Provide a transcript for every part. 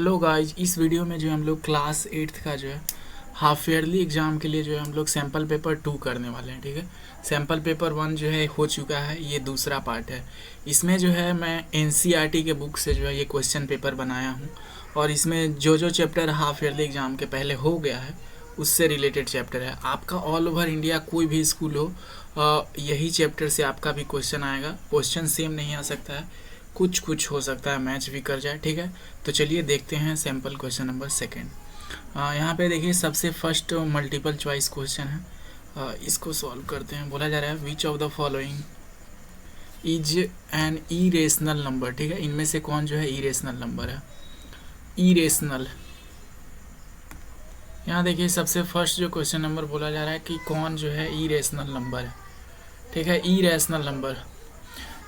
Hello guys, इस video में जो है हम लोग क्लास 8th का जो है हाफ ईयरली एग्ज़ाम के लिए जो है हम लोग सैम्पल पेपर 2 करने वाले हैं। ठीक है, सैम्पल पेपर 1 जो है हो चुका है, ये दूसरा पार्ट है। इसमें जो है मैं एनसीईआरटी के बुक से जो है ये क्वेश्चन पेपर बनाया हूँ और इसमें जो जो चैप्टर हाफ ईयरली एग्ज़ाम के पहले हो गया है उससे रिलेटेड चैप्टर है। आपका ऑल ओवर इंडिया कोई भी स्कूल हो, यही चैप्टर से आपका भी क्वेश्चन आएगा। क्वेश्चन सेम नहीं आ सकता है, कुछ कुछ हो सकता है मैच भी कर जाए। ठीक है, तो चलिए देखते हैं सैम्पल क्वेश्चन नंबर सेकेंड। यहाँ पे देखिए सबसे फर्स्ट मल्टीपल चॉइस क्वेश्चन है, इसको सॉल्व करते हैं। बोला जा रहा है which of the following is an irrational number. ठीक है, इनमें से कौन जो है इरेशनल नंबर है। इरेशनल, यहाँ देखिए सबसे फर्स्ट जो क्वेश्चन नंबर बोला जा रहा है कि कौन जो है इरेशनल नंबर है। ठीक है, इरेशनल नंबर।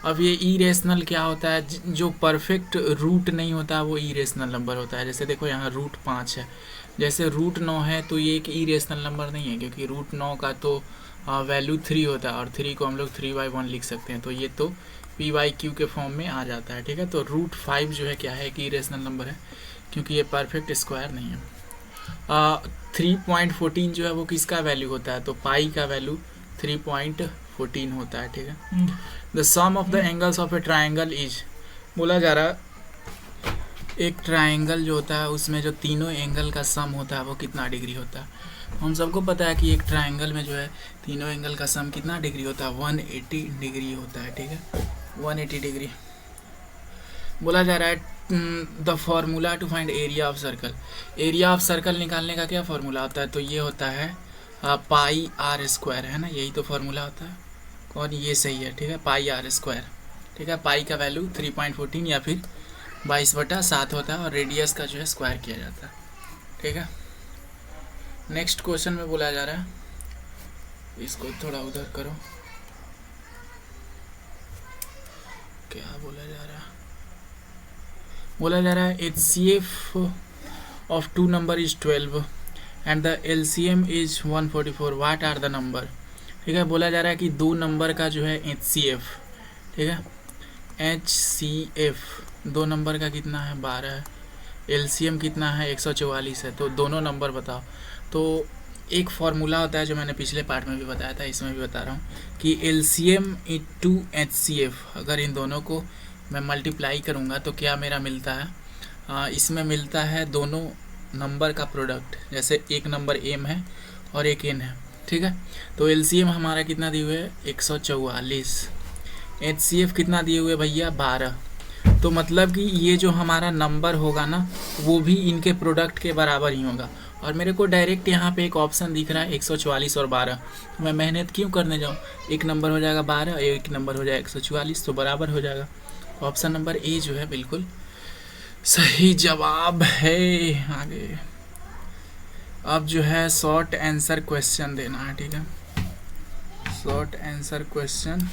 अब ये इरेशनल क्या होता है, जो परफेक्ट रूट नहीं होता वो इरेशनल नंबर होता है। जैसे देखो यहाँ रूट 5 है, जैसे रूट 9 है तो ये एक इरेशनल नंबर नहीं है, क्योंकि रूट 9 का तो वैल्यू 3 होता है और 3 को हम लोग 3/1 लिख सकते हैं, तो ये तो p/q के फॉर्म में आ जाता है। ठीक है, तो रूट 5 जो है क्या है, एक इरेशनल नंबर है क्योंकि ये परफेक्ट स्क्वायर नहीं है। 3.14 जो है वो किसका वैल्यू होता है, तो पाई का वैल्यू 3.14 होता है। ठीक है, the sum of the angles of a triangle is, बोला जा रहा है एक ट्राइंगल जो होता है उसमें जो तीनों एंगल का सम होता है वो कितना डिग्री होता है। हम सबको पता है कि एक ट्राइंगल में जो है तीनों एंगल का सम कितना डिग्री होता है, 180 डिग्री होता है। ठीक है, 180 डिग्री। बोला जा रहा है the formula to find area of circle. Area of circle निकालने का क्या फॉर्मूला होता है, तो ये होता है पाई आर स्क्वायर, है ना, यही तो फॉर्मूला होता है। कौन, ये सही है। ठीक है, पाई आर स्क्वायर। ठीक है, पाई का वैल्यू 3.14 या फिर 22/7 होता है और रेडियस का जो है स्क्वायर किया जाता है। ठीक है, नेक्स्ट क्वेश्चन में बोला जा रहा है, इसको थोड़ा उधर करो, क्या बोला जा रहा है। बोला जा रहा है HCF of 2 number is 12 and the LCM is 144, what are the number. ठीक है, बोला जा रहा है कि 2 नंबर का जो है HCF, ठीक है, HCF 2 नंबर का कितना है, 12 है। LCM कितना है, 144 है। तो दोनों नंबर बताओ। तो एक फार्मूला होता है जो मैंने पिछले पार्ट में भी बताया था, इसमें भी बता रहा हूँ कि LCM इंटू HCF, अगर इन दोनों को मैं मल्टीप्लाई करूँगा तो क्या मेरा मिलता है, इसमें मिलता है दोनों नंबर का प्रोडक्ट। जैसे एक नंबर M है और एक N है। ठीक है, तो LCM हमारा कितना दिए हुए है, 144। HCF कितना दिए हुए भैया, 12। तो मतलब कि ये जो हमारा नंबर होगा ना वो भी इनके प्रोडक्ट के बराबर ही होगा। और मेरे को डायरेक्ट यहाँ पे एक ऑप्शन दिख रहा है 144 और 12, मैं मेहनत क्यों करने जाऊँ, एक नंबर हो जाएगा 12, एक नंबर हो जाएगा 144, तो बराबर हो जाएगा। ऑप्शन नंबर ए जो है बिल्कुल सही जवाब है। आगे अब जो है शॉर्ट आंसर क्वेश्चन देना है। ठीक है, शॉर्ट आंसर क्वेश्चन,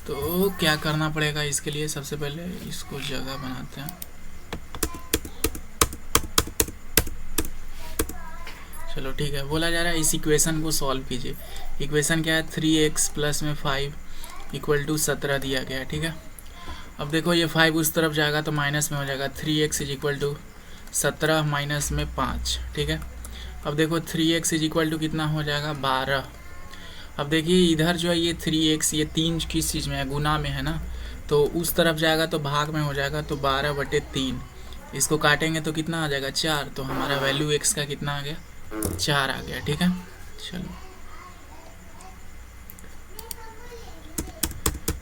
तो क्या करना पड़ेगा इसके लिए, सबसे पहले इसको जगह बनाते हैं। चलो ठीक है, बोला जा रहा है इस इक्वेशन को सॉल्व कीजिए। इक्वेशन क्या है, 3x प्लस में 5 इक्वल टू 17 दिया गया है। ठीक है, अब देखो ये 5 उस तरफ जाएगा तो माइनस में हो जाएगा, 3x is equal to 17 minus में 5। ठीक है, अब देखो 3x इज इक्वल टू कितना हो जाएगा, 12। अब देखिए इधर जो है ये 3x, ये 3 किस चीज़ में है, गुना में है ना, तो उस तरफ जाएगा तो भाग में हो जाएगा, तो 12/3। इसको काटेंगे तो कितना आ जाएगा, 4। तो हमारा वैल्यू x का कितना आ गया, 4 आ गया। ठीक है, चलो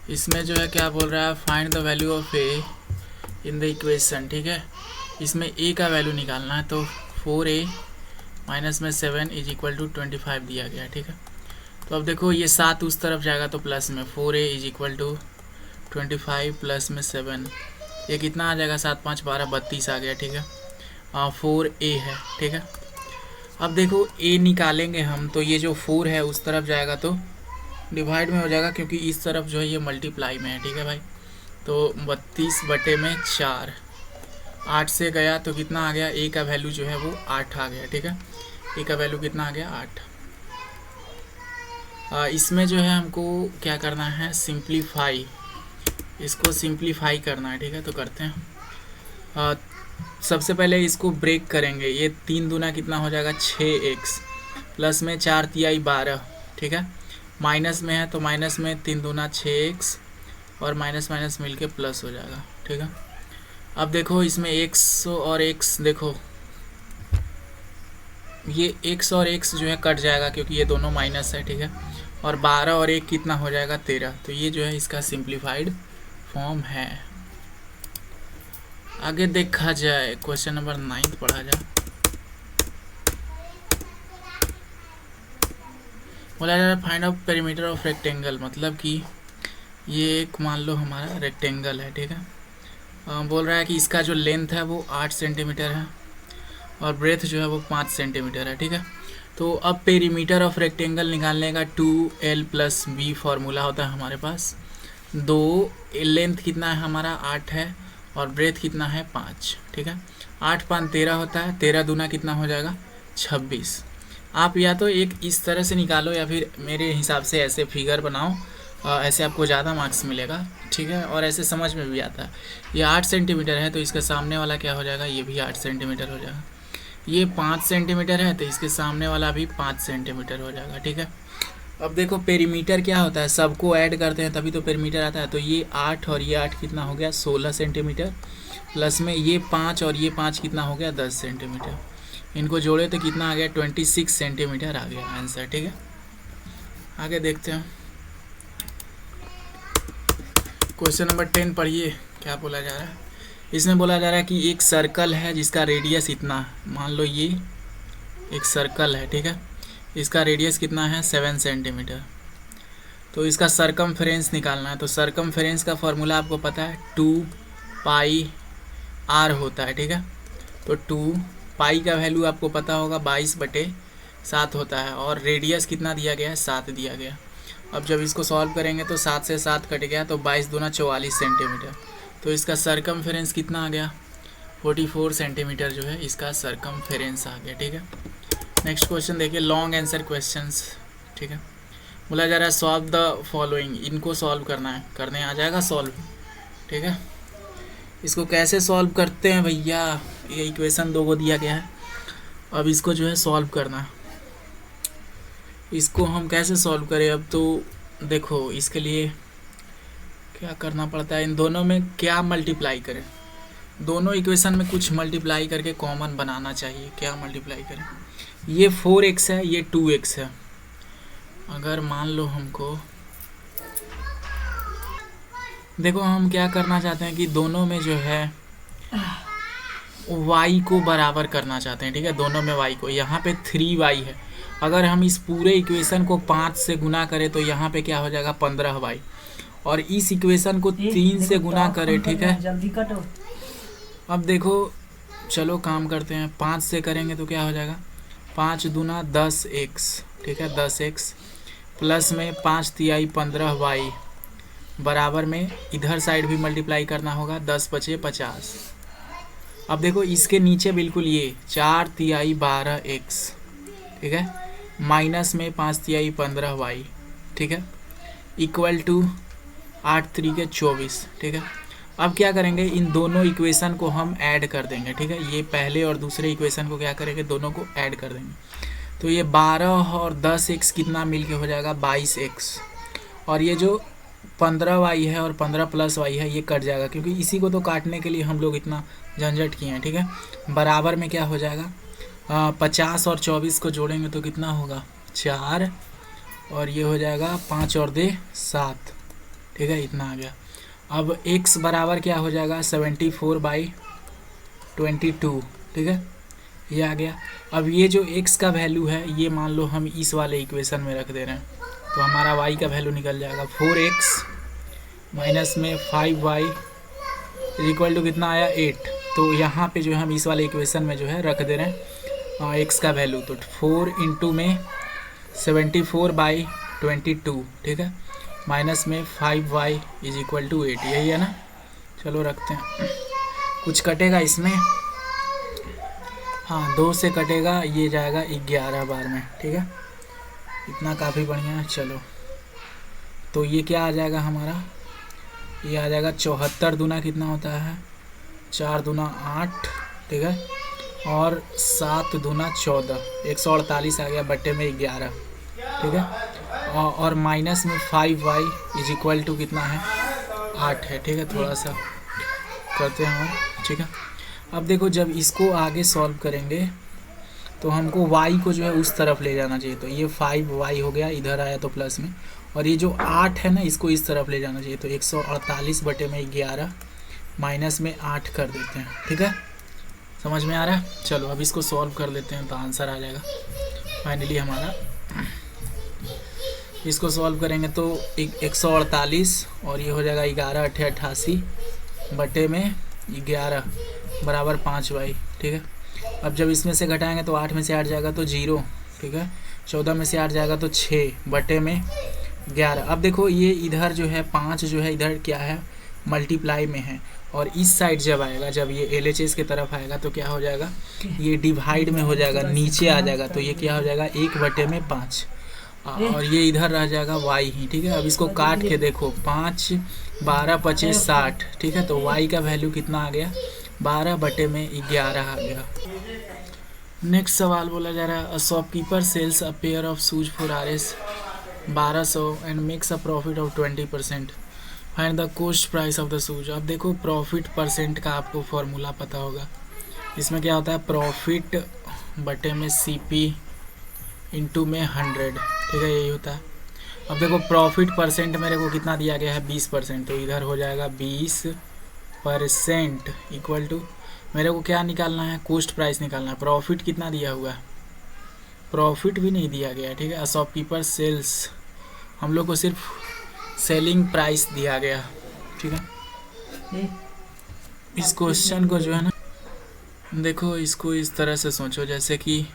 इसमें जो है क्या बोल रहा है, find the value of a in the equation. ठीक है, इसमें a का वैल्यू निकालना है, तो 4a माइनस में 7 इज इक्वल टू 25 दिया गया। ठीक है, तो अब देखो ये 7 उस तरफ जाएगा तो प्लस में 4a is equal to 25 plus में 7, ये कितना आ जाएगा, 7 5 12 32 आ गया। ठीक है, 4a है। ठीक है, अब देखो a निकालेंगे हम, तो ये जो 4 है उस तरफ जाएगा तो डिवाइड में हो जाएगा, क्योंकि इस तरफ जो है ये मल्टीप्लाई में है। ठीक है भाई, तो 32/4, 8 से गया तो कितना आ गया, a का वैल्यू जो है वो 8 आ गया। ठीक है, a का वैल्यू कितना आ गया, 8। इसमें जो है हमको क्या करना है, सिंप्लीफाई, इसको सिंप्लीफाई करना है। ठीक है, तो करते हैं। अ, सबसे पहले इसको ब्रेक करेंगे। ये 3 दूना कितना हो जाएगा 6x, प्लस में 4 तिहाई 12, ठीक है। माइनस में है तो माइनस में 3 दूना 6x और माइनस माइनस मिलके प्लस हो जाएगा, ठीक है। अब देखो इसमें x और x, देखो ये x और x जो है कट जाएगा क्योंकि ये दोनों माइनस है, ठीक है। और 12 और 1 कितना हो जाएगा 13, तो ये जो है इसका सिंप्लीफाइड फॉर्म है। आगे देखा जाए, क्वेश्चन नंबर 9 पढ़ा जाए। बोला जा रहा है find out perimeter of rectangle, मतलब कि ये एक मान लो हमारा रेक्टेंगल है, ठीक है। बोल रहा है कि इसका जो लेंथ है वो 8 सेंटीमीटर है और ब्रेथ जो है वो 5 सेंटीमीटर है, ठीक है। तो अब पेरीमीटर ऑफ रेक्टेंगल निकालने का 2l + b फार्मूला होता है हमारे पास। दो लेंथ कितना है हमारा 8 है और ब्रेथ कितना है 5, ठीक है। 8 5 13 होता है, 13 दूना कितना हो जाएगा 26। आप या तो एक इस तरह से निकालो या फिर मेरे हिसाब से ऐसे फिगर बनाओ, ऐसे आपको ज़्यादा मार्क्स मिलेगा, ठीक है। और ऐसे समझ में भी आता है। ये 8 सेंटीमीटर है तो इसके सामने वाला क्या हो जाएगा, ये भी 8 सेंटीमीटर हो जाएगा। ये 5 सेंटीमीटर है तो इसके सामने वाला भी 5 सेंटीमीटर हो जाएगा, ठीक है। अब देखो पेरीमीटर क्या होता है, सबको ऐड करते हैं तभी तो पेरीमीटर आता है। तो ये 8 और ये 8 कितना हो गया 16 सेंटीमीटर, प्लस में ये 5 और ये 5 कितना हो गया 10 सेंटीमीटर। इनको जोड़े तो कितना आ गया 26 सेंटीमीटर आ गया आंसर, ठीक है। आगे देखते हैं, क्वेश्चन नंबर 10 पढ़िए, क्या बोला जा रहा है। इसमें बोला जा रहा है कि एक सर्कल है जिसका रेडियस इतना, मान लो ये एक सर्कल है, ठीक है। इसका रेडियस कितना है 7 सेंटीमीटर। तो इसका सरकमफ्रेंस निकालना है। तो सरकमफ्रेंस का फॉर्मूला आपको पता है 2πr होता है, ठीक है। तो 2π का वैल्यू आपको पता होगा 22/7 होता है और रेडियस कितना दिया गया है 7 दिया गया। अब जब इसको सॉल्व करेंगे तो 7 से 7 कट गया तो 22 दूना 44 सेंटीमीटर। तो इसका सरकमफ्रेंस कितना आ गया 44 सेंटीमीटर जो है इसका सरकमफ्रेंस आ गया, ठीक है। नेक्स्ट क्वेश्चन देखिए, लॉन्ग आंसर क्वेश्चंस, ठीक है। बोला जा रहा है सॉल्व द फॉलोइंग, इनको सॉल्व करना है, करने आ जाएगा सॉल्व, ठीक है। इसको कैसे सॉल्व करते हैं भैया, ये इक्वेशन 2 को दिया गया है, अब इसको जो है सॉल्व करना है। इसको हम कैसे सॉल्व करें, अब तो देखो इसके लिए क्या करना पड़ता है, इन दोनों में क्या मल्टीप्लाई करें, दोनों इक्वेशन में कुछ मल्टीप्लाई करके कॉमन बनाना चाहिए। क्या मल्टीप्लाई करें, ये 4x है, ये 2x है। अगर मान लो हमको, देखो हम क्या करना चाहते हैं कि दोनों में जो है y को बराबर करना चाहते हैं, ठीक है। दोनों में y को, यहाँ पे 3y है, अगर हम इस पूरे इक्वेशन को 5 से गुना करें तो यहाँ पे क्या हो जाएगा 15y, और इस इक्वेशन को 3 से गुना करें, ठीक है। जल्दी कटो। अब देखो चलो काम करते हैं, 5 से करेंगे तो क्या हो जाएगा 5 दूना 10x, ठीक है 10x, प्लस में 5 तिहाई 15y, बराबर में इधर साइड भी मल्टीप्लाई करना होगा 10 बचे 50। अब देखो इसके नीचे बिल्कुल ये 4 तिहाई 12x, ठीक है, माइनस में 5 तिहाई 15y, ठीक है, इक्वल टू 8 3 24, ठीक है। अब क्या करेंगे, इन दोनों इक्वेशन को हम ऐड कर देंगे, ठीक है। ये पहले और दूसरे इक्वेशन को क्या करेंगे, दोनों को ऐड कर देंगे। तो ये 12 और 10x कितना मिलके हो जाएगा 22x, और ये जो 15y है और 15 + y है ये कट जाएगा, क्योंकि इसी को तो काटने के लिए हम लोग इतना झंझट किए हैं, ठीक है। बराबर में क्या हो जाएगा 50 और 24 को जोड़ेंगे तो कितना होगा 4, और ये हो जाएगा 5 और 2 7, ठीक है, इतना आ गया। अब x बराबर क्या हो जाएगा 74/22, ठीक है, ये आ गया। अब ये जो x का वैल्यू है ये मान लो हम इस वाले इक्वेशन में रख दे रहे हैं, तो हमारा y का वैल्यू निकल जाएगा 4x माइनस में 5y इक्वल टू कितना आया 8। तो यहाँ पे जो है हम इस वाले इक्वेशन में जो है रख दे रहे हैं x का वैल्यू, तो 4 इंटू में 74/22, ठीक है, माइनस में 5y इक्वल टू 8, यही है ना। चलो रखते हैं, कुछ कटेगा इसमें, हाँ 2 से कटेगा, ये जाएगा 11 बार में, ठीक है, इतना काफ़ी बढ़िया है। चलो तो ये क्या आ जाएगा हमारा, ये आ जाएगा 74 दूना कितना होता है 4 दूना 8, ठीक है, और 7 दूना 14, 148 आ गया बट्टे में 11, ठीक है, और माइनस में 5y इज इक्वल टू कितना है 8 है, ठीक है। थोड़ा सा करते हैं हम, ठीक है। अब देखो जब इसको आगे सॉल्व करेंगे तो हमको y को जो है उस तरफ ले जाना चाहिए, तो ये 5y हो गया, इधर आया तो प्लस में, और ये जो 8 है ना इसको इस तरफ ले जाना चाहिए, तो 148 बटे में 11 माइनस में 8 कर देते हैं, ठीक है। समझ में आ रहा है? चलो अब इसको सॉल्व कर लेते हैं तो आंसर आ जाएगा फाइनली हमारा। इसको सॉल्व करेंगे तो 148 और ये हो जाएगा 11 8 88 बटे में 11 बराबर 5y, ठीक है। अब जब इसमें से घटाएंगे तो 8 में से 8 जाएगा तो 0, ठीक है, 14 में से 8 जाएगा तो 6 बटे में 11। अब देखो ये इधर जो है 5 जो है इधर क्या है मल्टीप्लाई में है, और इस साइड जब आएगा, जब ये LHS की तरफ आएगा तो क्या हो जाएगा, ये डिवाइड में हो जाएगा, नीचे आ जाएगा, तो ये क्या हो जाएगा 1 बटे में 5, और ये इधर रह जाएगा y ही, ठीक है। अब इसको काट के देखो 5 12 25 60, ठीक है, तो y का वैल्यू कितना आ गया 12 बटे में 11 आ गया। नेक्स्ट सवाल बोला जा रहा है, a shopkeeper sells a pair of shoes for Rs 1200 and makes a profit of 20%, find the cost price of the shoes. अब देखो प्रॉफिट परसेंट का आपको फॉर्मूला पता होगा, इसमें क्या होता है प्रॉफिट बटे में CP इंटू में 100, ठीक है, यही होता है। अब देखो प्रॉफिट परसेंट मेरे को कितना दिया गया है 20%, तो इधर हो जाएगा 20% इक्वल टू मेरे को क्या निकालना है कॉस्ट प्राइस निकालना है। प्रॉफिट कितना दिया हुआ है, प्रॉफिट भी नहीं दिया गया, ठीक है। शॉपकीपर सेल्स हम लोग को सिर्फ सेलिंग प्राइस दिया गया, ठीक है। इस क्वेश्चन को जो है ना देखो इसको इस तरह से सोचो, जैसे कि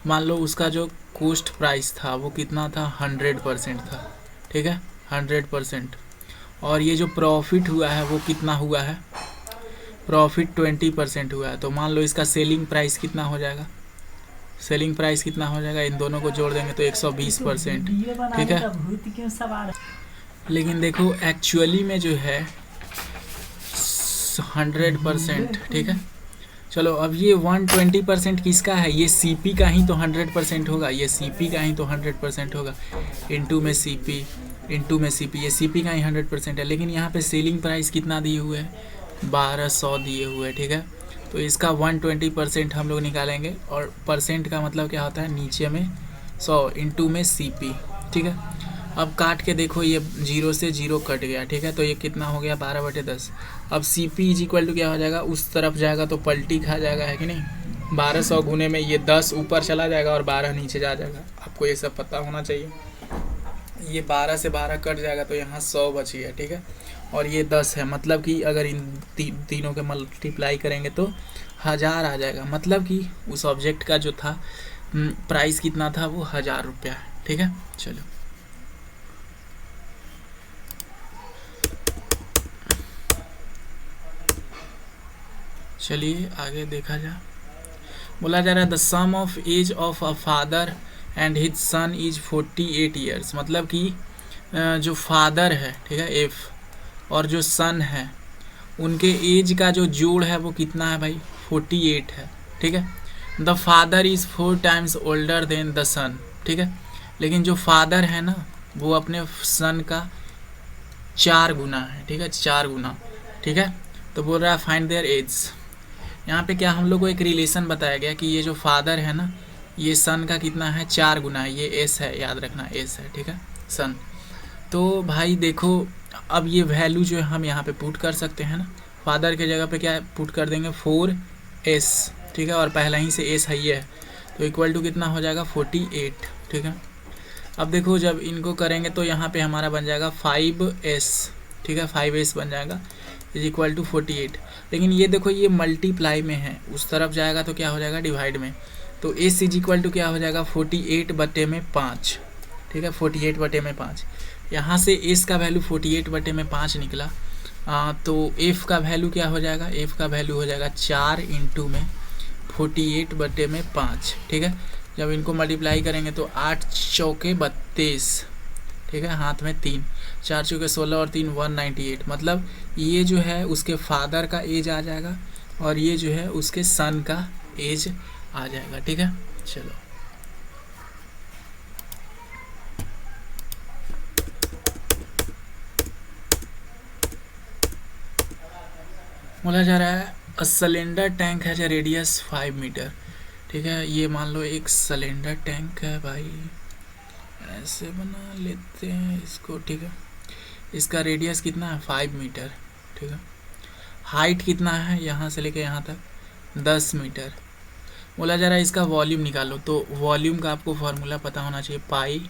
मान लो उसका जो कॉस्ट प्राइस था वो कितना था 100% था, ठीक है, 100%, और ये जो प्रॉफिट हुआ है वो कितना हुआ है, प्रॉफिट 20% हुआ है, तो मान लो इसका सेलिंग प्राइस कितना हो जाएगा, सेलिंग प्राइस कितना हो जाएगा, इन दोनों को जोड़ देंगे तो 120%, ठीक है। लेकिन देखो एक्चुअली में जो है 100%, ठीक है। चलो अब ये 120% किसका है, ये CP का ही तो 100% होगा, ये CP का ही तो 100% होगा, इंटू में CP इंटू में CP, ये CP का ही 100% है। लेकिन यहाँ पे सेलिंग प्राइस कितना दिए हुए है 1200 दिए हुए, ठीक है, तो इसका 120% हम लोग निकालेंगे, और परसेंट का मतलब क्या होता है नीचे में 100 इंटू में CP, ठीक है। अब काट के देखो ये 0 से 0 कट गया, ठीक है, तो ये कितना हो गया 12/10। अब CP इज इक्वल टू क्या हो जाएगा, उस तरफ जाएगा तो पलटी खा जाएगा, है कि नहीं, 1200 गुने में ये 10 ऊपर चला जाएगा और 12 नीचे जा जाएगा, आपको ये सब पता होना चाहिए। ये 12 से 12 कट जाएगा तो यहाँ 100 बच गया, ठीक है, और ये 10 है, मतलब कि अगर इन तीनों के मल्टीप्लाई करेंगे तो 1000 आ जाएगा, मतलब कि उस ऑब्जेक्ट का जो था प्राइस कितना था वो 1000 रुपया, ठीक है। चलो चलिए आगे देखा जाए। बोला जा रहा है the sum of age of a father and his son is 48 years, मतलब कि जो फादर है, ठीक है, एफ, और जो सन है उनके एज का जो जोड़ है वो कितना है भाई 48 है, ठीक है। The father is 4 times older than the son, ठीक है, लेकिन जो फादर है ना वो अपने सन का 4 गुना है, ठीक है, 4 गुना, ठीक है। तो बोल रहा है फाइंड देयर एज। यहाँ पे क्या हम लोग को एक रिलेशन बताया गया कि ये जो फादर है ना ये सन का कितना है 4 गुना है, ये एस है, याद रखना एस है, ठीक है, सन। तो भाई देखो अब ये वैल्यू जो है हम यहाँ पे पुट कर सकते हैं ना, फादर के जगह पे क्या पुट कर देंगे 4s, ठीक है, और पहला ही से एस है ये है, तो इक्वल टू कितना हो जाएगा 48, ठीक है। अब देखो जब इनको करेंगे तो यहाँ पे हमारा बन जाएगा 5s, ठीक है, 5s बन जाएगा इज इक्वल टू 48। लेकिन ये देखो ये मल्टीप्लाई में है, उस तरफ जाएगा तो क्या हो जाएगा डिवाइड में, तो s इज इक्वल टू क्या हो जाएगा 48 बटे में 5, ठीक है, 48 बटे में 5। यहाँ से s का वैल्यू 48 बटे में 5 निकला, तो f का वैल्यू क्या हो जाएगा, f का वैल्यू हो जाएगा 4 इंटू में 48 बटे में 5, ठीक है। जब इनको मल्टीप्लाई करेंगे तो 8 चौके 32, ठीक है, हाथ में 3, 4 चौके 16 और 3 198, मतलब ये जो है उसके फादर का एज आ जाएगा और ये जो है उसके सन का एज आ जाएगा। ठीक है, चलो बोला जा रहा है a cylinder tank has a radius 5 metre. ठीक है, ये मान लो एक सिलेंडर टैंक है भाई, ऐसे बना लेते हैं इसको। ठीक है, इसका रेडियस कितना है 5 मीटर। ठीक है, हाइट कितना है यहाँ से लेके यहाँ तक 10 मीटर। बोला जा रहा है इसका वॉल्यूम निकालो, तो वॉल्यूम का आपको फार्मूला पता होना चाहिए, पाई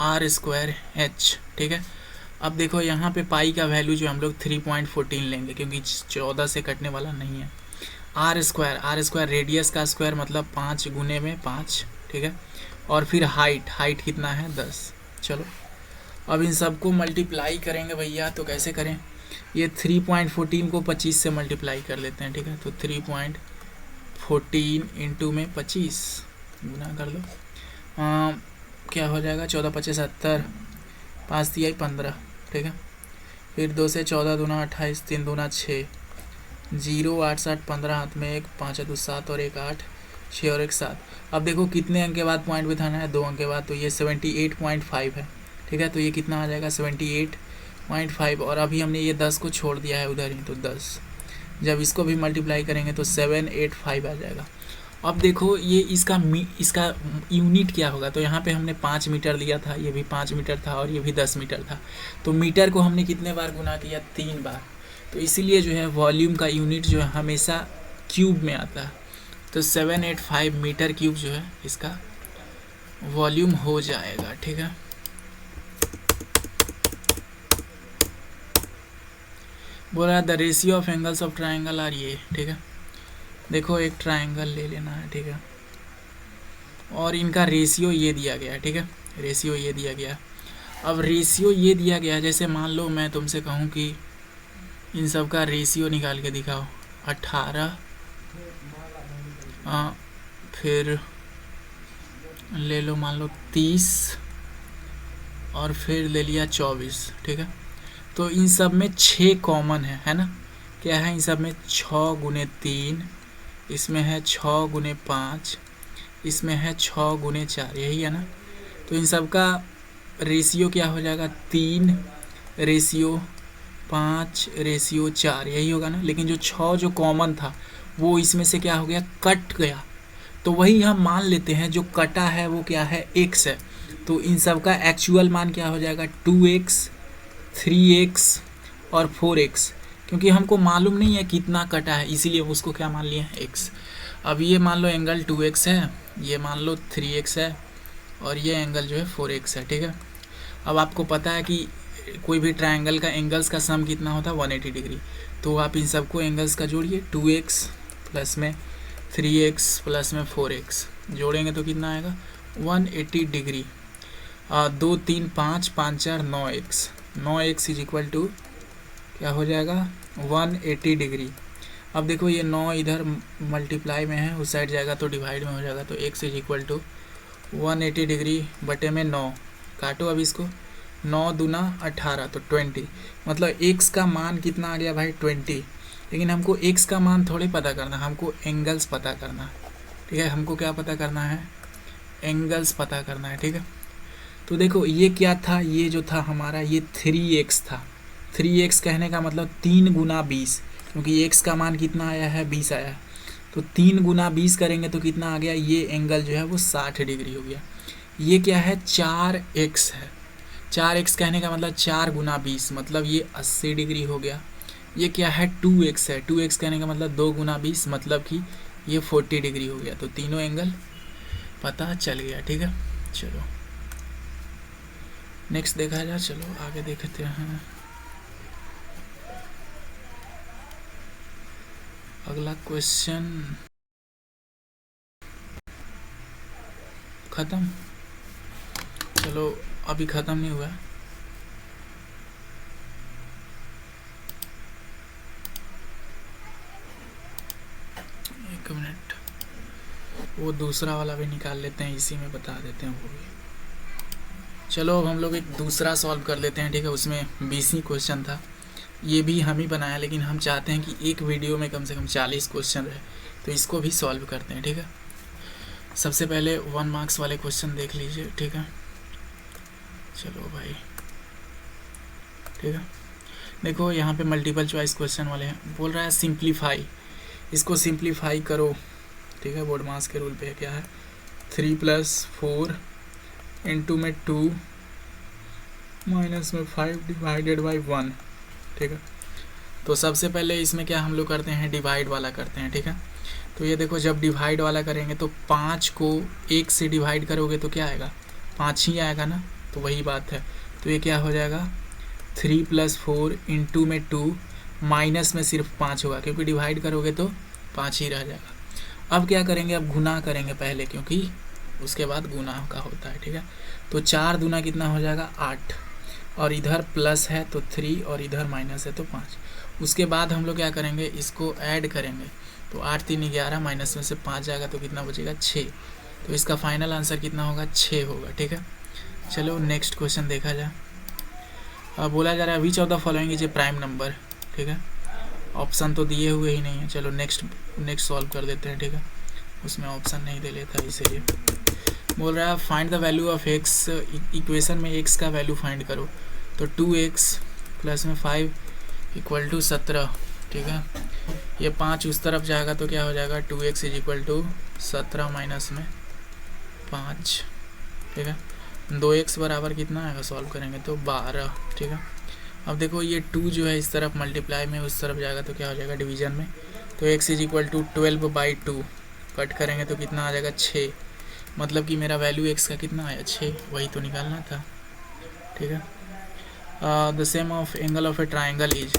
आर स्क्वायर एच। ठीक है, अब देखो यहाँ पे पाई का वैल्यू जो हम लोग 3.14 लेंगे क्योंकि 14 से कटने वाला नहीं है। आर स्क्वायर रेडियस का स्क्वायर मतलब 5 गुने में 5। ठीक है, और फिर हाइट कितना है 10। चलो अब इन सबको मल्टीप्लाई करेंगे भैया, तो कैसे करें, ये 3.14 को 25 से मल्टीप्लाई कर लेते हैं। ठीक है, तो 3.14 इंटू में 25 गुना कर लो, क्या हो जाएगा 14 25 70, 5 तिहाई 15। ठीक है, फिर 2 से 14 दूना 28, 3 दूना 6, 0 8 7 15, हाथ में 1, 5 2 7 और 1 8, 6 और 1 7। अब देखो कितने अंक के बाद पॉइंट बिठाना है, 2 अंक के बाद, तो ये 78.5 है। ठीक है, तो ये कितना आ जाएगा 78.5, और अभी हमने ये 10 को छोड़ दिया है उधर ही, तो 10 जब इसको भी मल्टीप्लाई करेंगे तो 785 आ जाएगा। अब देखो ये इसका यूनिट क्या होगा, तो यहाँ पे हमने 5 मीटर लिया था, ये भी 5 मीटर था और ये भी 10 मीटर था, तो मीटर को हमने कितने बार गुना किया, 3 बार। तो इसीलिए जो है वॉल्यूम का यूनिट जो है हमेशा क्यूब में आता है, तो 785 मीटर क्यूब जो है इसका वॉल्यूम हो जाएगा। ठीक है, बोला the ratio of angles of triangle are ये। ठीक है, देखो एक ट्राइंगल ले लेना है। ठीक है, और इनका रेशियो ये दिया गया है। ठीक है, रेशियो ये दिया गया। अब रेशियो ये दिया गया, जैसे मान लो मैं तुमसे कहूँ कि इन सब का रेशियो निकाल के दिखाओ, 18 फिर ले लो मान लो 30 और फिर ले लिया 24। ठीक है, तो इन सब में 6 कॉमन है ना, क्या है इन सब में 6 गुने 3, इसमें है 6 गुने 5, इसमें है 6 गुने 4, यही है ना। तो इन सब का रेशियो क्या हो जाएगा, 3 रेशियो 5 रेशियो 4, यही होगा ना। लेकिन जो 6 जो कॉमन था वो इसमें से क्या हो गया, कट गया, तो वही हम मान लेते हैं जो कटा है वो क्या है, x है। तो इन सब का एक्चुअल मान क्या हो जाएगा, 2x 3x और 4x, क्योंकि हमको मालूम नहीं है कितना कटा है इसीलिए उसको क्या मान लिए हैं, x। अब ये मान लो एंगल 2x है, ये मान लो 3x है और ये एंगल जो है 4x है। ठीक है, अब आपको पता है कि कोई भी ट्रायंगल का एंगल्स का सम कितना होता है 180 डिग्री, तो आप इन सबको एंगल्स का जोड़िए, 2x प्लस में 3x प्लस में 4x जोड़ेंगे तो कितना आएगा 180 degree. 2 3 5 5 4 9x, 9x is equal to क्या हो जाएगा 180 डिग्री। अब देखो ये 9 इधर मल्टीप्लाई में है, उस साइड जाएगा तो डिवाइड में हो जाएगा, तो x is equal to 180 degree बटे में 9, काटो अब इसको, 9 दूना 18 तो 20, मतलब x का मान कितना आ गया भाई 20। लेकिन हमको x का मान थोड़े पता करना, हमको एंगल्स पता करना। ठीक है, हमको क्या पता करना है, एंगल्स पता करना है। ठीक है, तो देखो ये क्या था, ये जो था हमारा ये 3x था। 3x कहने का मतलब 3 गुना 20, क्योंकि x का मान कितना आया है 20 आया है, तो 3 गुना 20 करेंगे तो कितना आ गया, ये एंगल जो है वो 60 डिग्री हो गया। ये क्या है 4x है, 4x कहने का मतलब 4 गुना 20 मतलब ये 80 डिग्री हो गया। ये क्या है 2x है, 2x कहने का मतलब 2 गुना 20 मतलब कि ये 40 डिग्री हो गया। तो तीनों एंगल पता चल गया। ठीक है, चलो नेक्स्ट देखा जाए, चलो आगे देखते हैं। अगला क्वेश्चन खत्म, चलो अभी ख़त्म नहीं हुआ, एक मिनट, वो दूसरा वाला भी निकाल लेते हैं, इसी में बता देते हैं वो भी। चलो अब हम लोग एक दूसरा सॉल्व कर लेते हैं, ठीक है। उसमें 20 ही क्वेश्चन था, ये भी हम ही बनाया, लेकिन हम चाहते हैं कि एक वीडियो में कम से कम 40 क्वेश्चन रहे, तो इसको भी सॉल्व करते हैं, ठीक है। सबसे पहले 1 मार्क्स वाले क्वेश्चन देख लीजिए, ठीक है। चलो भाई, ठीक है। देखो यहाँ पे मल्टीपल चॉइस क्वेश्चन वाले हैं, बोल रहा है सिंप्लीफाई, इसको सिंप्लीफाई करो, ठीक है। बोर्डमास के रूल पे क्या है, 3 + 4 इंटू में 2 माइनस में 5 डिवाइडेड बाई 1, ठीक है। तो सबसे पहले इसमें क्या हम लोग करते हैं, डिवाइड वाला करते हैं, ठीक है। तो ये देखो, जब डिवाइड वाला करेंगे तो 5 को 1 से डिवाइड करोगे तो क्या आएगा, 5 ही आएगा ना, तो वही बात है। तो ये क्या हो जाएगा, 3 + 4 इंटू में 2 माइनस में सिर्फ 5 होगा, क्योंकि डिवाइड करोगे तो 5 ही रह जाएगा। अब क्या करेंगे, अब गुना करेंगे पहले, क्योंकि उसके बाद गुना का होता है, ठीक है। तो 4 दूना कितना हो जाएगा, 8, और इधर प्लस है तो 3, और इधर माइनस है तो 5। उसके बाद हम लोग क्या करेंगे, इसको ऐड करेंगे, तो 8 × 3 = 11, माइनस में से 5 जाएगा तो कितना बचेगा, 6। तो इसका फाइनल आंसर कितना होगा, 6 होगा, ठीक है। चलो नेक्स्ट क्वेश्चन देखा जाए। अब बोला जा रहा है which of the following is a prime number, ठीक है। ऑप्शन तो दिए हुए ही नहीं है, चलो नेक्स्ट सॉल्व कर देते हैं, ठीक है। उसमें ऑप्शन नहीं दे लेता, इसीलिए बोल रहा है find the value of x, equation में एक्स का वैल्यू फाइंड करो। तो 2x प्लस में 5 = 17, ठीक है। ये 5 उस तरफ जाएगा तो क्या हो जाएगा, 2x = 17 माइनस में 5, ठीक है। 2x बराबर कितना आएगा, सॉल्व करेंगे तो 12, ठीक है। अब देखो ये 2 जो है इस तरफ मल्टीप्लाई में उस तरफ जाएगा तो क्या हो जाएगा, डिवीजन में। तो x = 12/2 कट करेंगे तो कितना आ जाएगा, 6। मतलब कि मेरा वैल्यू x का कितना आया, 6, वही तो निकालना था, ठीक है। The same of angle of a triangle is,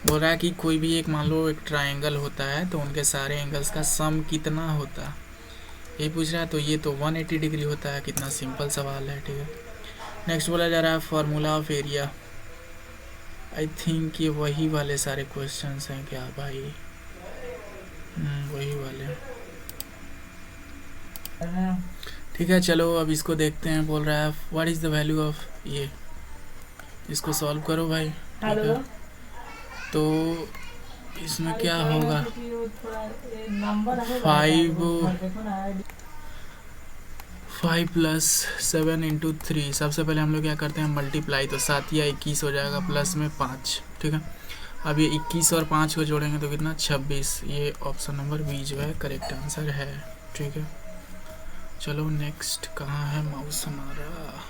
बोल रहा है कि कोई भी एक, मान लो एक ट्राइंगल होता है तो उनके सारे एंगल्स का सम कितना होता है, यही पूछ रहा है। तो ये तो 180 डिग्री होता है, कितना सिंपल सवाल है, ठीक है। नेक्स्ट बोला जा रहा है formula of area. I think ये वही वाले सारे क्वेश्चंस हैं क्या भाई, वही वाले, ठीक है। चलो अब इसको देखते हैं। बोल रहा है what is the value of ये, इसको सॉल्व करो भाई, ठीक है। तो इसमें क्या होगा, 5 + 7 × 3। सबसे पहले हम लोग क्या करते हैं, मल्टीप्लाई, तो 7 या 21 हो जाएगा, प्लस में 5, ठीक है। अब ये 21 और 5 को जोड़ेंगे तो कितना, 26। ये ऑप्शन नंबर बी जो है करेक्ट आंसर है, ठीक है। चलो नेक्स्ट, कहाँ है माउस हमारा,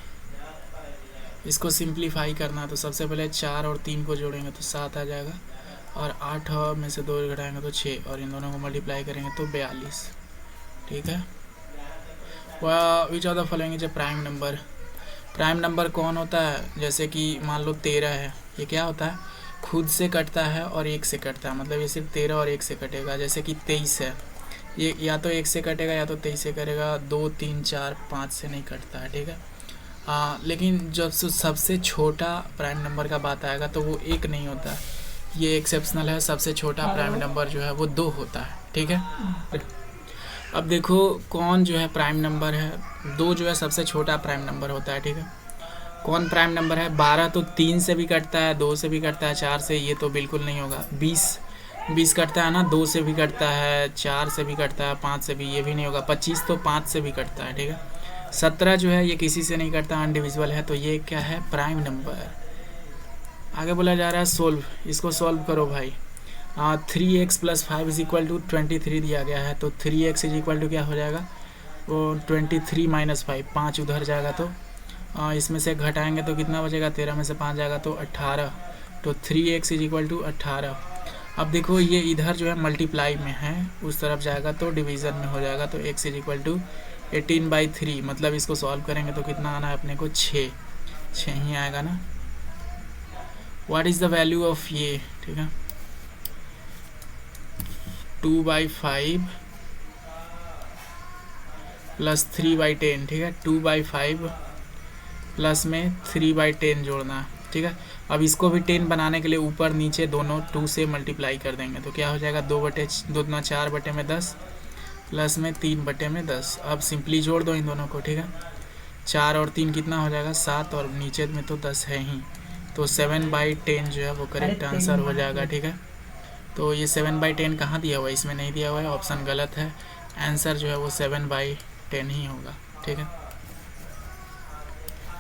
इसको सिंप्लीफाई करना। तो सबसे पहले 4 और 3 को जोड़ेंगे तो 7 आ जाएगा, और 8 में से 2 घटाएंगे तो 6, और इन दोनों को मल्टीप्लाई करेंगे तो 42, ठीक है। Which of the following is a prime number. Prime number कौन होता है, जैसे कि मान लो 13 है, ये क्या होता है, खुद से कटता है और 1 से कटता है, मतलब ये सिर्फ 13 और 1 से कटेगा। जैसे कि 23 है, ये या तो 1 से कटेगा या तो 23 से करेगा, 2, 3, 4, 5 से नहीं कटता है, ठीक है। लेकिन जब सबसे छोटा प्राइम नंबर का बात आएगा तो वो 1 नहीं होता, ये एक्सेप्शनल है। सबसे छोटा प्राइम नंबर जो है वो 2 होता है, ठीक है। अब देखो कौन जो है प्राइम नंबर है, 2 जो है सबसे छोटा प्राइम नंबर होता है, ठीक है। कौन प्राइम नंबर है, 12 तो 3 से भी कटता है, 2 से भी कटता है, 4 से, ये तो बिल्कुल नहीं होगा। 20 कटता है ना, 2 से भी कटता है, 4 से भी कटता है, 5 से भी, ये भी नहीं होगा। 25 तो 5 से भी कटता है, ठीक है। 17 जो है ये किसी से नहीं कटता, अनडिविजिबल है, तो ये क्या है, प्राइम नंबर। आगे बोला जा रहा है सोल्व, इसको सॉल्व करो भाई। 3x + 5 = 23 दिया गया है, तो 3x = क्या हो जाएगा, वो 23 - 5, 5 उधर जाएगा तो इसमें से घटाएंगे तो कितना बचेगा, 13 में से 5 जाएगा तो 18, तो 3x = 18। अब देखो ये इधर जो है मल्टीप्लाई में है, उस तरफ जाएगा तो डिवीज़न में हो जाएगा, तो x = 18/3, मतलब इसको सॉल्व करेंगे तो कितना आना है अपने को, 6 ही आएगा ना। What is the value of ये, ठीक है, 2/5 + 3/10, ठीक है। 2/5 प्लस में 3/10 जोड़ना, ठीक है। अब इसको भी 10 बनाने के लिए ऊपर नीचे दोनों 2 से मल्टीप्लाई कर देंगे तो क्या हो जाएगा, 2 × 4/10 प्लस में 3/10। अब सिंपली जोड़ दो इन दोनों को, ठीक है। 4 और 3 कितना हो जाएगा 7, और नीचे में तो 10 है ही, तो 7/10 जो है वो करेक्ट आंसर हो जाएगा। ठीक है, तो ये 7/10 कहाँ दिया हुआ है, इसमें नहीं दिया हुआ है, ऑप्शन गलत है। आंसर जो है वो 7/10 ही होगा। ठीक है,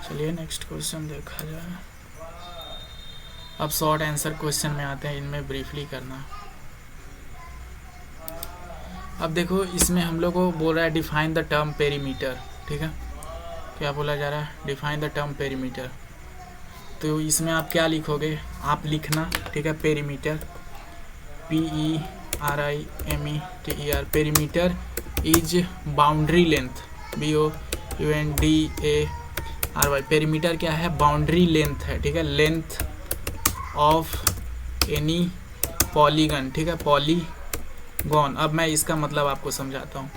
चलिए नेक्स्ट क्वेश्चन देखा जाए। अब शॉर्ट आंसर क्वेश्चन में आते हैं, इनमें ब्रीफली करना। अब देखो इसमें हम लोग को बोल रहा है डिफाइन द टर्म पेरीमीटर। ठीक है, क्या बोला जा रहा है, डिफाइन द टर्म पेरीमीटर। तो इसमें आप क्या लिखोगे, आप लिखना, ठीक है, perimeter, PERIMETER, perimeter is boundary length, BOUNDARY, perimeter क्या है, बाउंड्री लेंथ है। ठीक है, लेंथ ऑफ एनी पॉलीगन। ठीक है, पॉलीगॉन। अब मैं इसका मतलब आपको समझाता हूँ।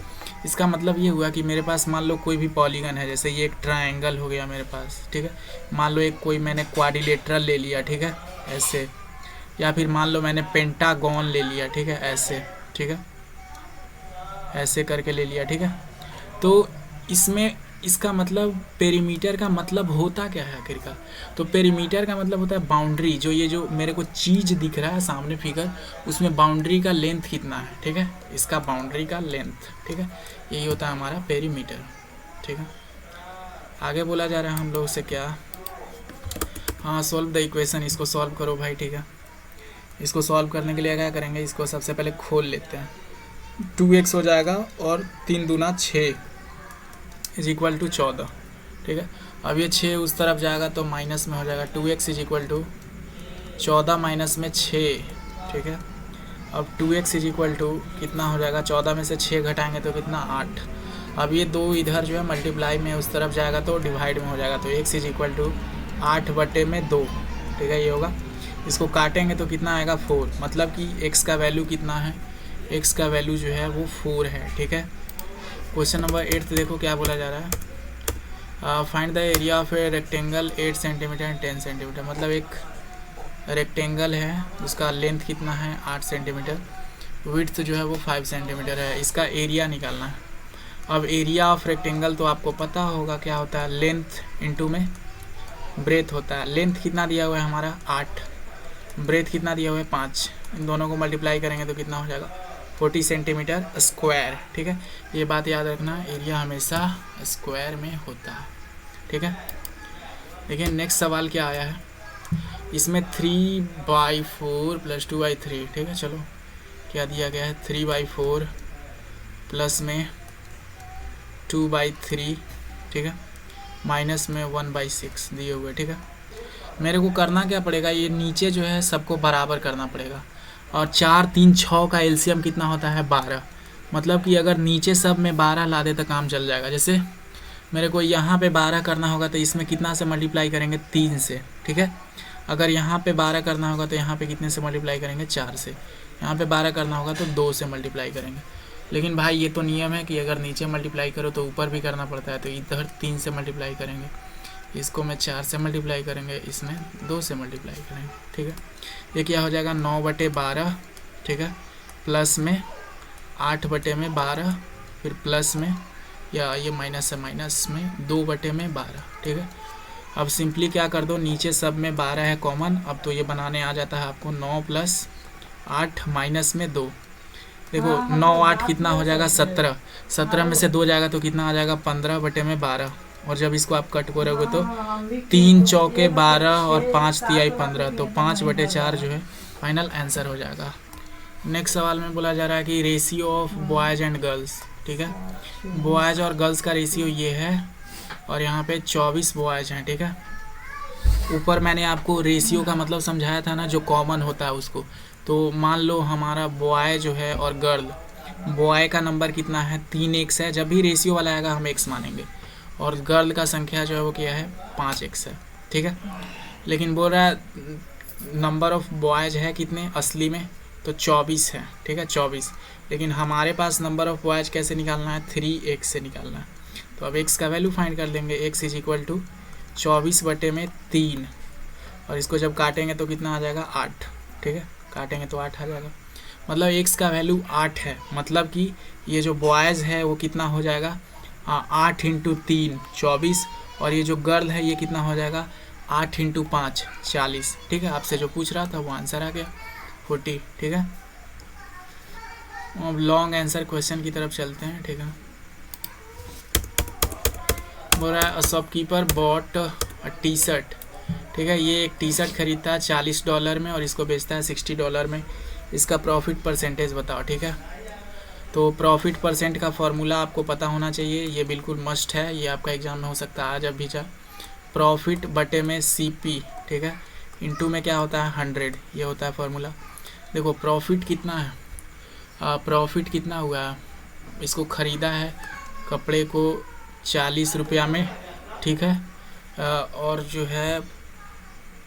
इसका मतलब ये हुआ कि मेरे पास मान लो कोई भी पॉलीगन है, जैसे ये एक ट्रायंगल हो गया मेरे पास। ठीक है, मान लो एक कोई मैंने क्वाड्रिलेटरल ले लिया, ठीक है, ऐसे, या फिर मान लो मैंने पेंटागॉन ले लिया, ठीक है, ऐसे, ठीक है, ऐसे करके ले लिया। ठीक है, तो इसमें इसका मतलब पेरीमीटर का मतलब होता क्या है आखिर का, तो पेरीमीटर का मतलब होता है बाउंड्री, जो ये जो मेरे को चीज़ दिख रहा है सामने फिगर, उसमें बाउंड्री का लेंथ कितना है। ठीक है, इसका बाउंड्री का लेंथ। ठीक है, यही होता है हमारा पेरीमीटर। ठीक है, आगे बोला जा रहा है हम लोग से क्या, हाँ, सॉल्व द इक्वेशन, इसको सॉल्व करो भाई। ठीक है, इसको सॉल्व करने के लिए क्या करेंगे, इसको सबसे पहले खोल लेते हैं। 2x हो जाएगा और 3 दूना 6 इज इक्वल टू 14। ठीक है, अब ये 6 उस तरफ जाएगा तो माइनस में हो जाएगा, 2x is equal to 14 minus में 6। ठीक है, अब 2x इज इक्वल टू कितना हो जाएगा, 14 में से 6 घटाएंगे तो कितना, 8। अब ये 2 इधर जो है मल्टीप्लाई में उस तरफ जाएगा तो डिवाइड में हो जाएगा, तो x इज इक्वल टू 8/2। ठीक है, ये होगा। इसको काटेंगे तो कितना आएगा, 4, मतलब कि x का वैल्यू कितना है, x का वैल्यू जो है वो 4 है। ठीक है, क्वेश्चन नंबर 8 देखो क्या बोला जा रहा है, find the area of a rectangle 8 centimetre and 10 centimetre. मतलब एक रेक्टेंगल है उसका लेंथ कितना है 8 सेंटीमीटर, विड्थ जो है वो 5 सेंटीमीटर है, इसका एरिया निकालना है। अब एरिया ऑफ रेक्टेंगल तो आपको पता होगा क्या होता है, लेंथ इंटू में ब्रेथ होता है। लेंथ कितना दिया हुआ है हमारा 8, ब्रेथ कितना दिया हुआ है 5, इन दोनों को मल्टीप्लाई करेंगे तो कितना हो जाएगा 40 सेंटीमीटर स्क्वायर। ठीक है, ये बात याद रखना, एरिया हमेशा स्क्वायर में होता है। ठीक है, देखिए नेक्स्ट सवाल क्या आया है, इसमें 3/4 + 2/3। ठीक है, चलो क्या दिया गया है, 3/4 प्लस में 2/3। ठीक है, माइनस में 1/6 दिए हुए। ठीक है, मेरे को करना क्या पड़ेगा, ये नीचे जो है सबको बराबर करना पड़ेगा, और 4 3 6 का एलसीएम कितना होता है 12। मतलब कि अगर नीचे सब में 12 ला दे तो काम चल जाएगा। जैसे मेरे को यहाँ पे 12 करना होगा तो इसमें कितना से मल्टीप्लाई करेंगे, 3 से। ठीक है, अगर यहाँ पे 12 करना होगा तो यहाँ पे कितने से मल्टीप्लाई करेंगे, 4 से। यहाँ पे 12 करना होगा तो 2 से मल्टीप्लाई करेंगे। लेकिन भाई ये तो नियम है कि अगर नीचे मल्टीप्लाई करो तो ऊपर भी करना पड़ता है, तो इधर 3 से मल्टीप्लाई करेंगे, इसको में 4 से मल्टीप्लाई करेंगे, इसमें 2 से मल्टीप्लाई करेंगे। ठीक है, ये क्या हो जाएगा 9/12। ठीक है, प्लस में 8/12, फिर प्लस में, या ये माइनस है, माइनस में 2/12। ठीक है, अब सिंपली क्या कर दो, नीचे सब में 12 है कॉमन, अब तो ये बनाने आ जाता है आपको 9 + 8 माइनस में 2। देखो 9 8 कितना हो जाएगा 17, 17 में से 2 जाएगा तो कितना आ जाएगा 15/12। और जब इसको आप कट करोगे तो 3 चौके 12 और 5 तिहाई 15, तो 5/4 जो है फाइनल आंसर हो जाएगा। नेक्स्ट सवाल में बोला जा रहा है कि ratio of boys and girls. ठीक है, बॉयज़ और गर्ल्स का रेशियो ये है, और यहाँ पे 24 बॉयज़ हैं। ठीक है, ऊपर मैंने आपको रेशियो का मतलब समझाया था ना, जो कॉमन होता है उसको। तो मान लो हमारा बॉय जो है और गर्ल, बॉय का नंबर कितना है 3x है, जब भी रेशियो वाला आएगा हम x मानेंगे, और गर्ल का संख्या जो है वो क्या है 5x है। ठीक है, लेकिन बोल रहा है नंबर ऑफ बॉयज़ है कितने असली में, तो 24 है। ठीक है, 24, लेकिन हमारे पास नंबर ऑफ बॉयज़ कैसे निकालना है, 3x से निकालना है। तो अब x का वैल्यू फाइंड कर लेंगे, x इज इक्वल टू 24/3, और इसको जब काटेंगे तो कितना आ जाएगा 8। ठीक है, काटेंगे तो 8 आ जाएगा, मतलब x का वैल्यू 8 है। मतलब कि ये जो बॉयज़ है वो कितना हो जाएगा हाँ 8 इंटू 3 24, और ये जो गर्ल है ये कितना हो जाएगा 8 इंटू 5 40। ठीक है, आपसे जो पूछ रहा था वो आंसर आ गया 40। ठीक है, अब लॉन्ग आंसर क्वेश्चन की तरफ चलते हैं। ठीक है, बोल रहा है a shopkeeper bought a T shirt. ठीक है, ये एक टी शर्ट खरीदता है $40 में और इसको बेचता है $60 में। इसका प्रॉफिट परसेंटेज बताओ। ठीक है, तो प्रॉफिट परसेंट का फॉर्मूला आपको पता होना चाहिए, ये बिल्कुल मस्ट है, ये आपका एग्जाम में हो सकता है आज अभी जा। प्रॉफिट बटे में CP, ठीक है, इनटू में क्या होता है 100, ये होता है फॉर्मूला। देखो प्रॉफिट कितना है, प्रॉफिट कितना हुआ है, इसको ख़रीदा है कपड़े को 40 रुपया में। ठीक है, और जो है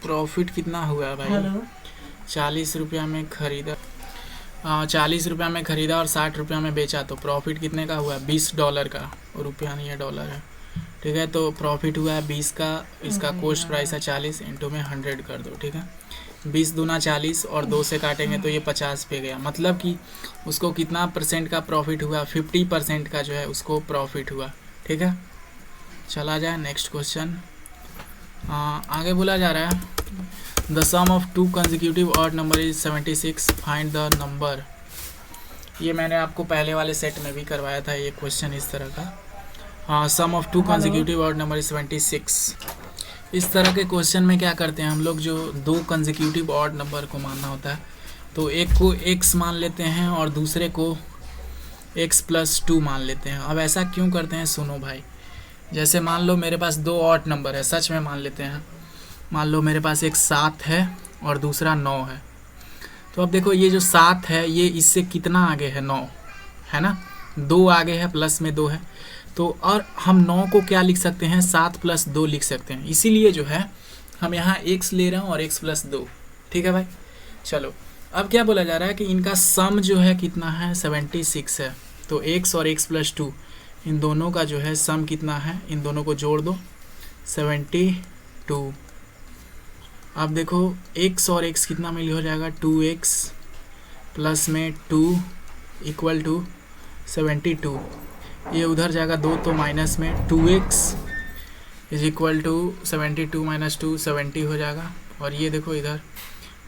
प्रॉफिट कितना हुआ है भाई, 40 रुपया में ख़रीदा, 40 रुपया में ख़रीदा और 60 रुपया में बेचा, तो प्रॉफिट कितने का हुआ $20 का, रुपया नहीं है डॉलर है। ठीक है, तो प्रॉफिट हुआ है 20 का, इसका कॉस्ट प्राइस है 40, इंटू में 100 कर दो। ठीक है, 20 दूना 40 और 2 से काटेंगे तो ये 50 पे गया, मतलब कि उसको कितना परसेंट का प्रॉफिट हुआ, 50% का जो है उसको प्रॉफिट हुआ। ठीक है, चला जाए नेक्स्ट क्वेश्चन। आगे बोला जा रहा है the sum of 2 consecutive odd number is 76, find the number. ये मैंने आपको पहले वाले सेट में भी करवाया था ये क्वेश्चन इस तरह का। Sum of 2 consecutive odd number is 76। इस तरह के क्वेश्चन में क्या करते हैं हम लोग, जो 2 कंसेक्यूटिव ऑड नंबर को मानना होता है, तो एक को x मान लेते हैं और दूसरे को x+2 मान लेते हैं। अब ऐसा क्यों करते हैं सुनो भाई, जैसे मान लो मेरे पास 2 ऑड नंबर है, सच में मान लेते हैं, मान लो मेरे पास एक 7 है और दूसरा 9 है। तो अब देखो ये जो 7 है ये इससे कितना आगे है, 9 है ना, 2 आगे है, प्लस में 2 है, तो और हम 9 को क्या लिख सकते हैं, 7 + 2 लिख सकते हैं, इसीलिए जो है हम यहाँ x ले रहे हैं और x+2। ठीक है भाई, चलो अब क्या बोला जा रहा है कि इनका सम जो है कितना है 76 है, तो x और x+2 इन दोनों का जो है सम कितना है, इन दोनों को जोड़ दो 72। अब देखो x और x कितना मिली हो जाएगा 2x प्लस में 2 इक्वल टू 72, ये उधर जाएगा 2 तो माइनस में 2x is equal to 72 minus 2 70 हो जाएगा, और ये देखो इधर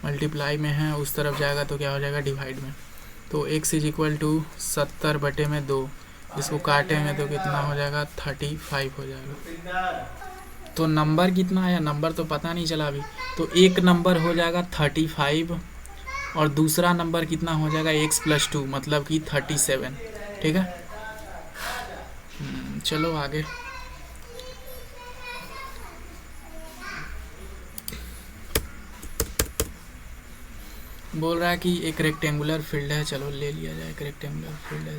मल्टीप्लाई में है उस तरफ जाएगा तो क्या हो जाएगा डिवाइड में, तो x इज इक्वल टू 70 बटे में 2, इसको काटेंगे तो कितना हो जाएगा 35 हो जाएगा। तो नंबर कितना है, नंबर तो पता नहीं चला अभी, तो एक नंबर हो जाएगा 35 और दूसरा नंबर कितना हो जाएगा x+2 मतलब कि 37। ठीक है, चलो आगे। बोल रहा है कि एक रेक्टेंगुलर फील्ड है, चलो ले लिया जाए, एक रेक्टेंगुलर फील्ड है।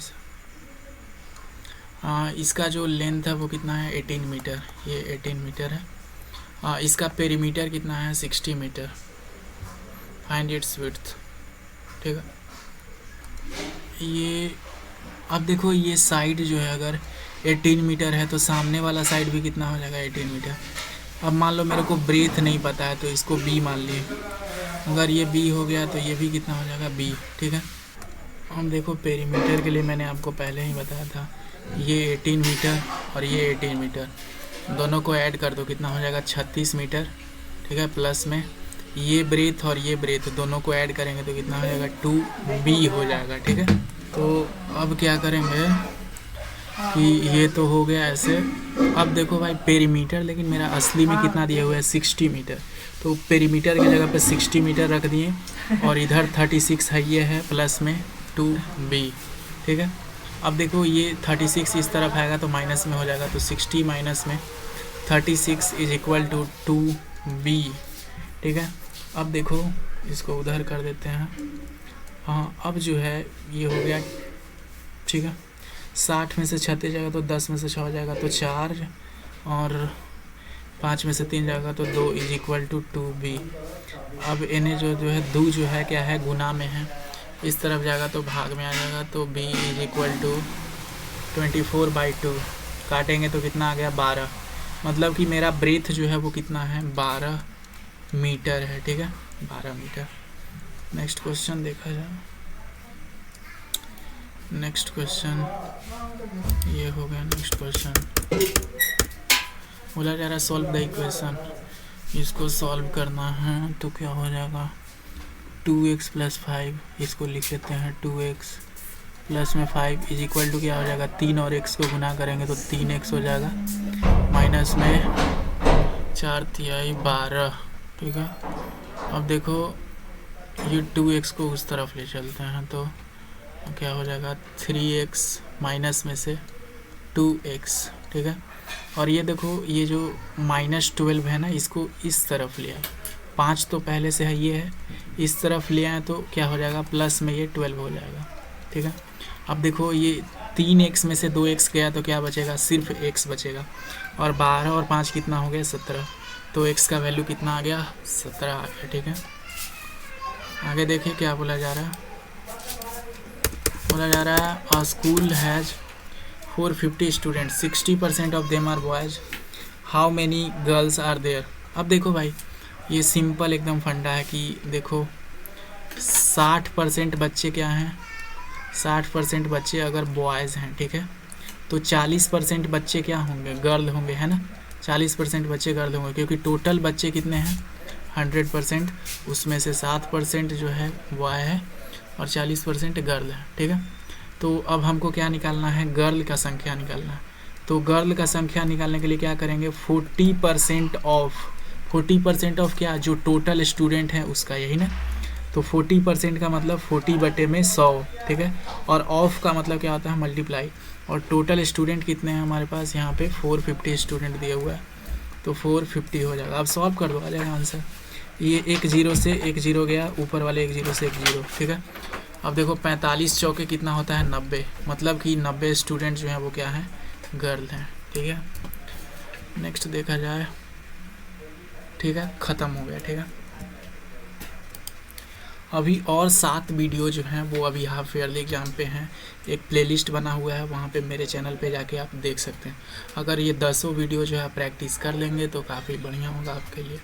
इसका जो लेंथ है वो कितना है 18 मीटर, ये 18 मीटर है। इसका पेरीमीटर कितना है 60 मीटर, फाइंड इट्स विड्थ। ठीक है, ये अब देखो ये साइड जो है अगर 18 मीटर है तो सामने वाला साइड भी कितना हो जाएगा 18 मीटर। अब मान लो मेरे को ब्रेथ नहीं पता है तो इसको b मान लिए, अगर ये b हो गया तो ये भी कितना हो जाएगा b। ठीक है, हम देखो पेरीमीटर के लिए मैंने आपको पहले ही बताया था, ये 18 मीटर और ये 18 मीटर, दोनों को ऐड कर दो कितना हो जाएगा 36 मीटर। ठीक है, प्लस में ये ब्रेथ और ये ब्रेथ दोनों को ऐड करेंगे तो कितना हो जाएगा 2b हो जाएगा। ठीक है, तो अब क्या करेंगे कि ये तो हो गया ऐसे। अब देखो भाई पेरीमीटर, लेकिन मेरा असली में कितना दिया हुआ है 60 मीटर, तो पेरीमीटर की जगह पे 60 मीटर रख दिए और इधर 36 है, ये है प्लस में 2b। ठीक है, अब देखो ये 36 इस तरफ आएगा तो माइनस में हो जाएगा, तो 60 माइनस में 36 इज इक्वल टू 2b। ठीक है, अब देखो इसको उधर कर देते हैं। हाँ, अब जो है ये हो गया। ठीक है, 60 में से 36 जाएगा तो 10 में से 6 जाएगा तो 4 और 5 में से 3 जाएगा तो 2 इज इक्वल टू 2b। अब इन्हें जो है 2 जो है क्या है गुना में है, इस तरफ जाएगा तो भाग में आ जाएगा, तो b इज इक्वल टू 24/2, काटेंगे तो कितना आ गया 12, मतलब कि मेरा ब्रेथ जो है वो कितना है 12 मीटर है। ठीक है, 12 मीटर। नेक्स्ट क्वेश्चन देखा जाए। नेक्स्ट क्वेश्चन ये हो गया। नेक्स्ट क्वेश्चन बोला जा रहा है सॉल्व द इक्वेशन। इसको सॉल्व करना है तो क्या हो जाएगा, 2x + 5, इसको लिख लेते हैं 2x प्लस में 5 इज इक्वल टू क्या हो जाएगा, 3 और x को गुना करेंगे तो 3x हो जाएगा, माइनस में 4×3 12। ठीक है, अब देखो ये 2x को उस तरफ ले चलते हैं तो क्या हो जाएगा, 3x माइनस में से 2x। ठीक है, और ये देखो ये जो -12 है ना, इसको इस तरफ ले आए, 5 तो पहले से है, ये है, इस तरफ ले आए तो क्या हो जाएगा, प्लस में ये 12 हो जाएगा। ठीक है, अब देखो ये 3x में से 2x गया तो क्या बचेगा, सिर्फ x बचेगा, और 12 और 5 कितना हो गया, 17, तो x का वैल्यू कितना आ गया, 17 आ गया। ठीक है, आगे देखिए क्या बोला जा रहा है। बोला जा रहा है a school has 450 students, 60% of them are boys, how many girls are there. अब देखो भाई ये सिंपल एकदम फंडा है कि देखो 60% बच्चे क्या हैं, 60% बच्चे अगर बॉयज़ हैं, ठीक है, तो 40% बच्चे क्या होंगे, गर्ल होंगे, है ना, 40% बच्चे गर्ल होंगे, क्योंकि टोटल बच्चे कितने हैं 100%, उसमें से 7% जो है बॉय है और 40% गर्ल है। ठीक है, तो अब हमको क्या निकालना है, गर्ल का संख्या निकालना है। तो गर्ल का संख्या निकालने के लिए क्या करेंगे, 40% ऑफ क्या, जो टोटल स्टूडेंट है उसका, यही ना, तो 40% का मतलब 40/100। ठीक है, और ऑफ का मतलब क्या होता है, मल्टीप्लाई, और टोटल स्टूडेंट कितने हैं हमारे पास यहाँ पे 450 स्टूडेंट दिया हुआ है, तो 450 हो जाएगा। अब सॉल्व कर दो, आ जाएगा आंसर। ये 1 0 से 1 0 गया, ऊपर वाले 1 0 से 1 0। ठीक है, अब देखो 45 चौके कितना होता है, 90, मतलब कि 90 स्टूडेंट जो हैं वो क्या हैं, गर्ल हैं। ठीक है, नेक्स्ट देखा जाए। ठीक है, ख़त्म हो गया। ठीक है, अभी और 7 वीडियो जो हैं वो अभी हाफ ईयरली एग्ज़ाम पे हैं, एक प्लेलिस्ट बना हुआ है, वहाँ पे मेरे चैनल पे जाके आप देख सकते हैं। अगर ये 10 वीडियो जो है प्रैक्टिस कर लेंगे तो काफ़ी बढ़िया होगा आपके लिए।